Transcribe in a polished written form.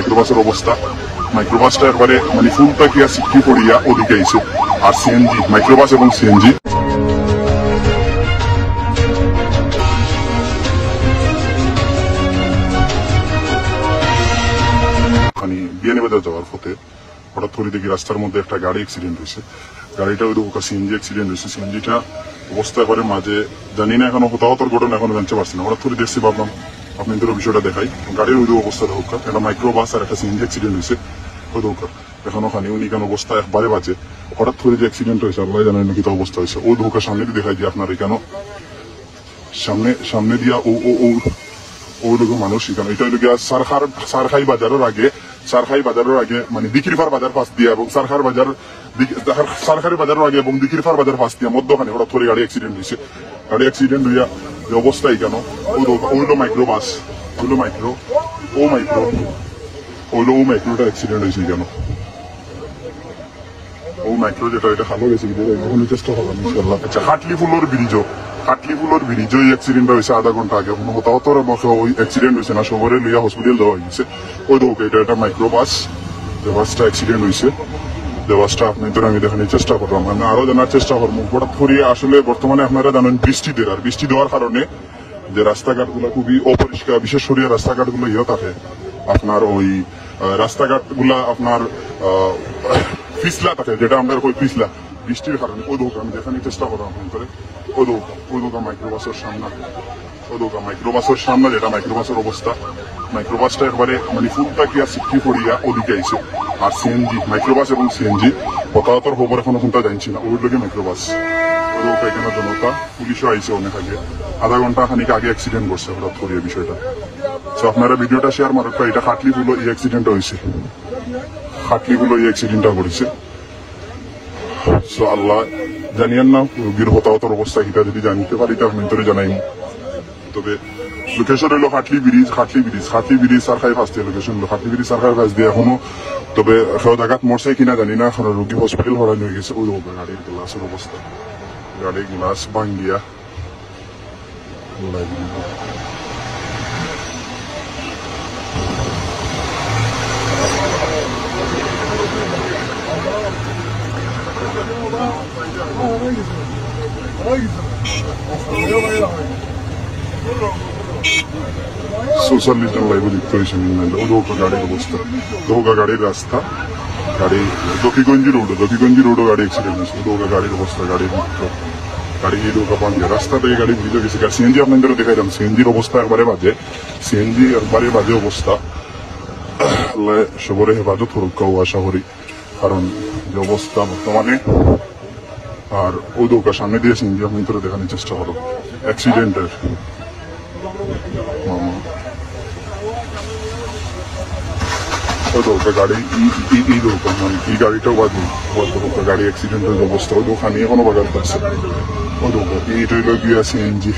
মাইক্রোবাসের অবস্থা, মাইক্রোবাসটা একবারে মানে ফুলটা কি আর সিটকি পড়িয়া ওদিকে আইছে। আর সিএনজি, মাইক্রোবাস এবং সিএনজি মানে বিয়ানীবাজার যাওয়ার পথে হঠাৎ করে দেখি রাস্তার মধ্যে একটা গাড়ি অ্যাক্সিডেন্ট হয়েছে। গাড়িটা ওই ওকা সিএনজি অ্যাক্সিডেন্ট হয়েছে। সিএনজিটা অবস্থা করে মাঝে জানি না এখনো হতাহতর ঘটনা এখনো জানতে পারছি না। হঠাৎ করে দেখছি ভাবলাম আপনাদের বিষয়টা দেখাই। গাড়ির ওই অবস্থা হোক, একটা মাইক্রোবাস আর একটা সিএনজি অ্যাক্সিডেন্ট হয়েছে ওই হোক। এখন ওখানে উনি কেন অবস্থা একবারে বাজে, হঠাৎ করে যে অ্যাক্সিডেন্ট হয়েছে আল্লাহ জানেন নাকি তো অবস্থা হয়েছে। ওই ধোকার সামনে দিয়ে দেখাই যে আপনার এখানে সামনে দিয়া ওইরকম মানুষ এখানে এটা হইল গিয়া সারখাই বাজারের আগে মানে দিকিরফার বাজার পাশ দিয়া এবং সারখারি বাজারের আগে এবং দিকিরফার বাজার পাশ দিয়া মধ্যখানে হঠাৎ করে গাড়ি অ্যাক্সিডেন্ট হয়েছে। গাড়ি অ্যাক্সিডেন্ট হইয়া যে অবস্থা এখানে ওইলো মাইক্রোবাস, ওইলো মাইক্রোটা অ্যাক্সিডেন্ট হয়েছে কেন ও মাইক্রো যেটা এটা ভালো গেছে চেষ্টা করলাম ইনশাল্লাহ। আচ্ছা হাটলি ফুলোর ব্রিজও অ্যাক্সিডেন্ট হয়েছে আধা ঘন্টা আগে, কোনো হতাহতর ওই অ্যাক্সিডেন্ট হয়েছে না, সবারে লিয়া হসপিটাল দেওয়া হয়েছে। ওই তো এটা একটা মাইক্রোবাস, যে বাসটা অ্যাক্সিডেন্ট হয়েছে, যে বাসটা আপনাদের আমি দেখানোর চেষ্টা করলাম, আমি আরো জানার চেষ্টা করবো। হঠাৎ করে আসলে বর্তমানে আপনারা জানেন বৃষ্টি দেওয়ার কারণে যে রাস্তাঘাট গুলা খুবই অপরিষ্কার, বিশেষ করে রাস্তাঘাট গুলো থাকে আপনার ওই রাস্তাঘাট গুলা আপনার পিছলা থাকে, যেটা আমরা ওই পিছলা বৃষ্টির কারণে ওই দোকান আমি দেখানোর চেষ্টা করলাম করে ওই দোকান মাইক্রোবাসের সামনে যেটা মাইক্রোবাসের অবস্থা, মাইক্রোবাসটা একবারে মানে ফুলটা কি আর সিটকি পড়িয়া ওদিকে আইছে। আর সিএনজি, মাইক্রোবাস এবং সিএনজি হতাহতর খবর এখনো কোনটা জানছি না। ওই লোকে মাইক্রোবাস এখানে জনতা পুলিশও আইছে অনেক আগে, আধা ঘন্টা খানিক আগে অ্যাক্সিডেন্ট করছে হঠাৎ করিয়া বিষয়টা। তো আপনারা ভিডিওটা শেয়ার মারত, এটা খাটলি ফুলো এই অ্যাক্সিডেন্টটা হয়েছে, অ্যাক্সিডেন্টটা করেছে। আল্লাহ জানিয়েন না রোগীর হতাহতর অবস্থা কিটা, যদি জানতে পারি তো আপনাদের জানাইম। তবে লোকেশন হলো খাটলি ব্রিজ সারখাই ফাঁস দিয়ে লোকেশন হলো খাটলি ব্রিজ সারখাই ফাঁস দিয়ে এখনো। তবে সব জায়গাত মরছে কিনা জানি না, এখন রোগী হসপিটাল হরানো হয়ে গেছে। ওই গাড়ির গ্লাসের অবস্থা, গাড়ির গ্লাস ভাঙ্গিয়া সোশ্যালিস্ট লাইভ দেখতে হয়েছে গাড়ির অবস্থা, গাড়ির রাস্তা, গাড়ি দক্ষিগঞ্জি রোডও গাড়ি অ্যাক্সিডেন্ট হয়েছে। গাড়ির অবস্থা, গাড়ির গাড়ি পাঙ্গে রাস্তা থেকে গাড়ি ভিজে গেছে। সিএনজি আপনাদের দেখাইলাম, সিএনজির অবস্থা একবারে বাজে, অবস্থা। সবরে হেফাজত হরক্কাও আশা করি, কারণ যে অবস্থা বর্তমানে। আর ওই দৌকার সামনে দিয়ে সিএনজি আপনাদের দেখানোর চেষ্টা করো অ্যাক্সিডেন্টের গাড়ি মানে এই গাড়িটাও গাড়ি অ্যাক্সিডেন্টের অবস্থা ওই দোকানে এখনো বাগার করছে। ওই দৌকা এইটা গিয়া সিএনজি